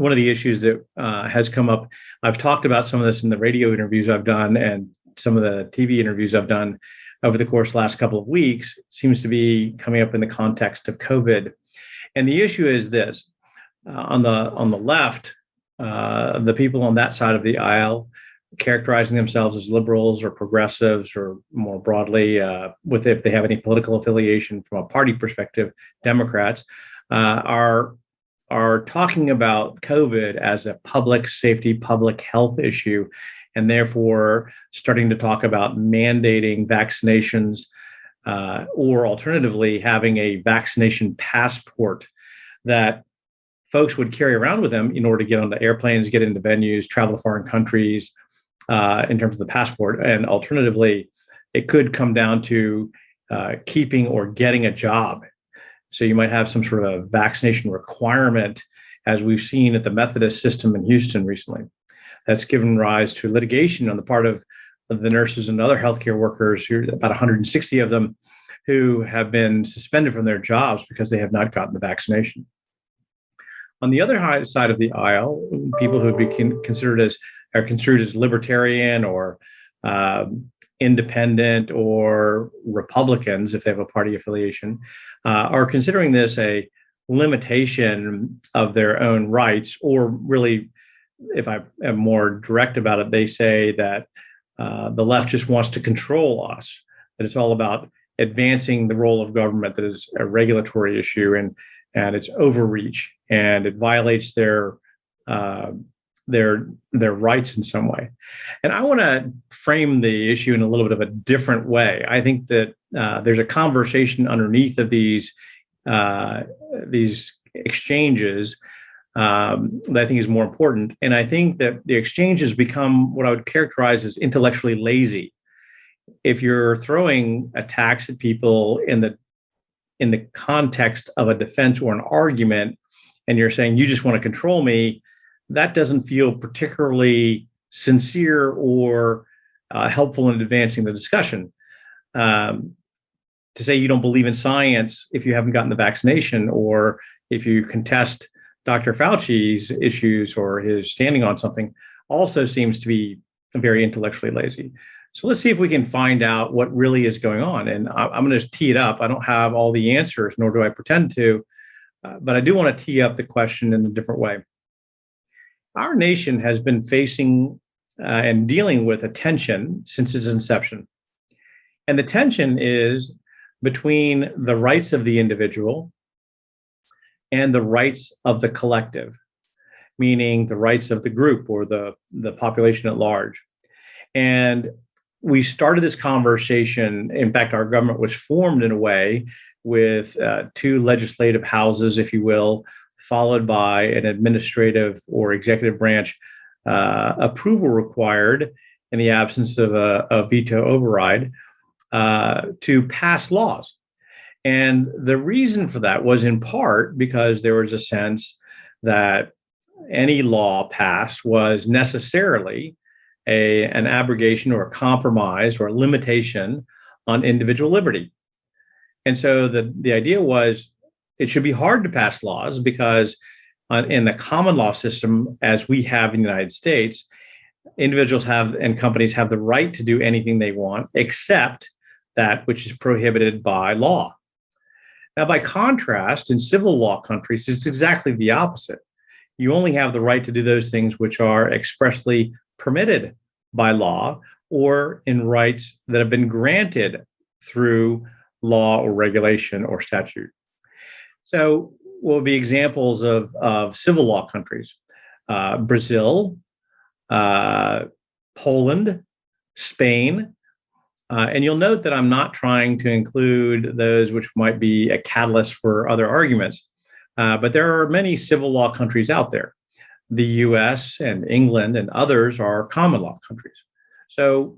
one of the issues that has come up, I've talked about some of this in the radio interviews I've done and some of the TV interviews I've done over the course of the last couple of weeks, seems to be coming up in the context of COVID. And the issue is this: on the left, the people on that side of the aisle, characterizing themselves as liberals or progressives, or more broadly, if they have any political affiliation from a party perspective, Democrats, are talking about COVID as a public safety, public health issue, and therefore starting to talk about mandating vaccinations, or alternatively having a vaccination passport that folks would carry around with them in order to get onto airplanes, get into venues, travel to foreign countries, in terms of the passport. And alternatively, it could come down to keeping or getting a job. So you might have some sort of vaccination requirement, as we've seen at the Methodist system in Houston recently. That's given rise to litigation on the part of the nurses and other healthcare workers, about 160 of them, who have been suspended from their jobs because they have not gotten the vaccination. On the other side of the aisle, people who are considered as libertarian or independent or Republicans, if they have a party affiliation, are considering this a limitation of their own rights, or really, if I am more direct about it, they say that the left just wants to control us, that it's all about advancing the role of government, that is a regulatory issue, and it's overreach, and it violates their rights in some way. And I want to frame the issue in a little bit of a different way. I think that there's a conversation underneath of these exchanges that I think is more important. And I think that the exchanges become what I would characterize as intellectually lazy. If you're throwing attacks at people in the context of a defense or an argument, and you're saying you just want to control me, that doesn't feel particularly sincere or helpful in advancing the discussion. To say you don't believe in science if you haven't gotten the vaccination, or if you contest Dr. Fauci's issues or his standing on something, also seems to be very intellectually lazy. So let's see if we can find out what really is going on. And I'm going to tee it up. I don't have all the answers, nor do I pretend to, but I do want to tee up the question in a different way. Our nation has been facing and dealing with a tension since its inception. And the tension is between the rights of the individual and the rights of the collective, meaning the rights of the group or the population at large. And we started this conversation. In fact, our government was formed in a way with two legislative houses, if you will, followed by an administrative or executive branch approval required in the absence of a veto override to pass laws. And the reason for that was in part because there was a sense that any law passed was necessarily an abrogation or a compromise or a limitation on individual liberty. And so the idea was it should be hard to pass laws because in the common law system, as we have in the United States, individuals have and companies have the right to do anything they want except that which is prohibited by law. Now, by contrast, in civil law countries, it's exactly the opposite. You only have the right to do those things which are expressly permitted by law or in rights that have been granted through law or regulation or statute. So what would be examples of civil law countries? Brazil, Poland, Spain. And you'll note that I'm not trying to include those which might be a catalyst for other arguments. But there are many civil law countries out there. The US and England and others are common law countries. So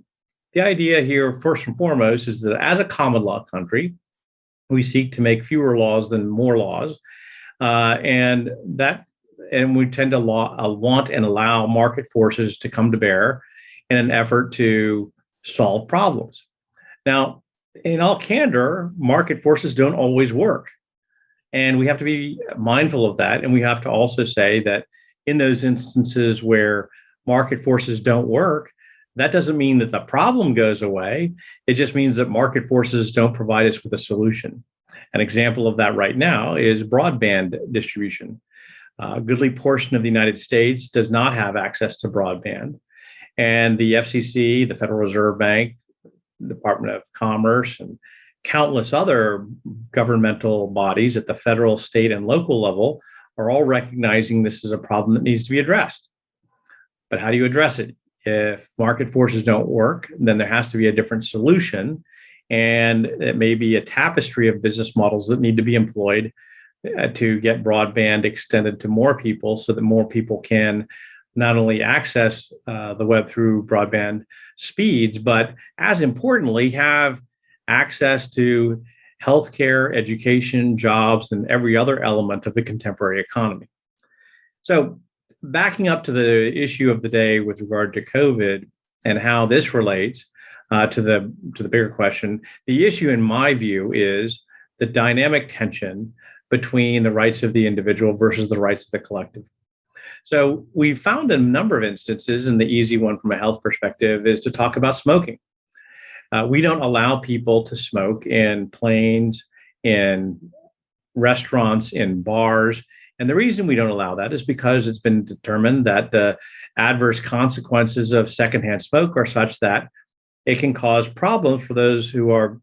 the idea here, first and foremost, is that as a common law country, we seek to make fewer laws than more laws. And we tend to want and allow market forces to come to bear in an effort to solve problems. Now, in all candor, market forces don't always work. And we have to be mindful of that. And we have to also say that in those instances where market forces don't work, that doesn't mean that the problem goes away. It just means that market forces don't provide us with a solution. An example of that right now is broadband distribution. A goodly portion of the United States does not have access to broadband. And the FCC, the Federal Reserve Bank, Department of Commerce, and countless other governmental bodies at the federal, state, and local level are all recognizing this is a problem that needs to be addressed. But how do you address it? If market forces don't work, then there has to be a different solution. And it may be a tapestry of business models that need to be employed to get broadband extended to more people so that more people can not only access the web through broadband speeds, but as importantly, have access to healthcare, education, jobs, and every other element of the contemporary economy. So backing up to the issue of the day with regard to COVID and how this relates to the bigger question, the issue in my view is the dynamic tension between the rights of the individual versus the rights of the collective. So we found a number of instances, and the easy one from a health perspective is to talk about smoking. We don't allow people to smoke in planes, in restaurants, in bars. And the reason we don't allow that is because it's been determined that the adverse consequences of secondhand smoke are such that it can cause problems for those who are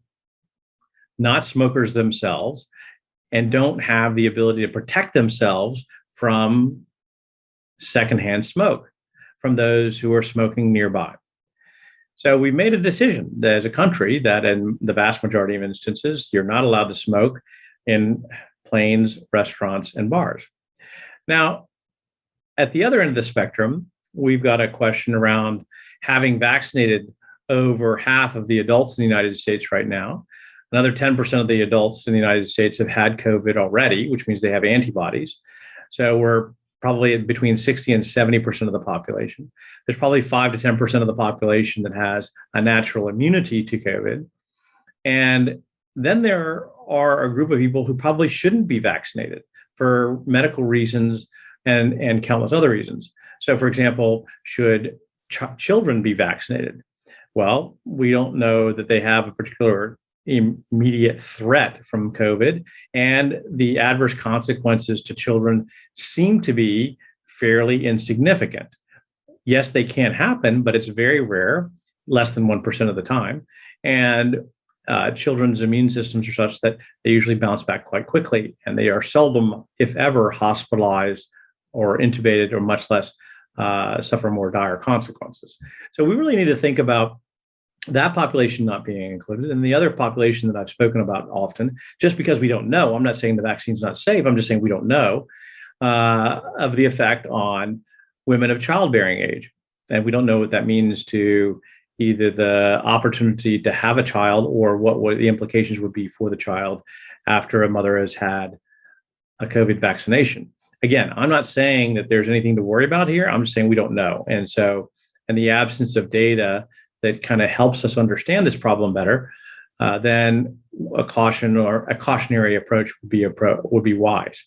not smokers themselves and don't have the ability to protect themselves from secondhand smoke from those who are smoking nearby. So we've made a decision as a country that in the vast majority of instances, you're not allowed to smoke in planes, restaurants, and bars. Now, at the other end of the spectrum, we've got a question around having vaccinated over half of the adults in the United States right now. Another 10% of the adults in the United States have had COVID already, which means they have antibodies. So we're probably between 60 and 70% of the population. There's probably 5 to 10% of the population that has a natural immunity to COVID. And then there are a group of people who probably shouldn't be vaccinated for medical reasons and countless other reasons. So, for example, should children be vaccinated? Well, we don't know that they have a particular immediate threat from COVID, and the adverse consequences to children seem to be fairly insignificant. Yes, they can happen, but it's very rare, less than 1% of the time. And children's immune systems are such that they usually bounce back quite quickly, and they are seldom, if ever, hospitalized or intubated, or much less suffer more dire consequences. So we really need to think about that population not being included, and the other population that I've spoken about often, just because we don't know. I'm not saying the vaccine's not safe. I'm just saying we don't know of the effect on women of childbearing age. And we don't know what that means to either the opportunity to have a child or what the implications would be for the child after a mother has had a COVID vaccination. Again, I'm not saying that there's anything to worry about here. I'm just saying we don't know. And so in the absence of data that kind of helps us understand this problem better, then a caution or a cautionary approach would be wise.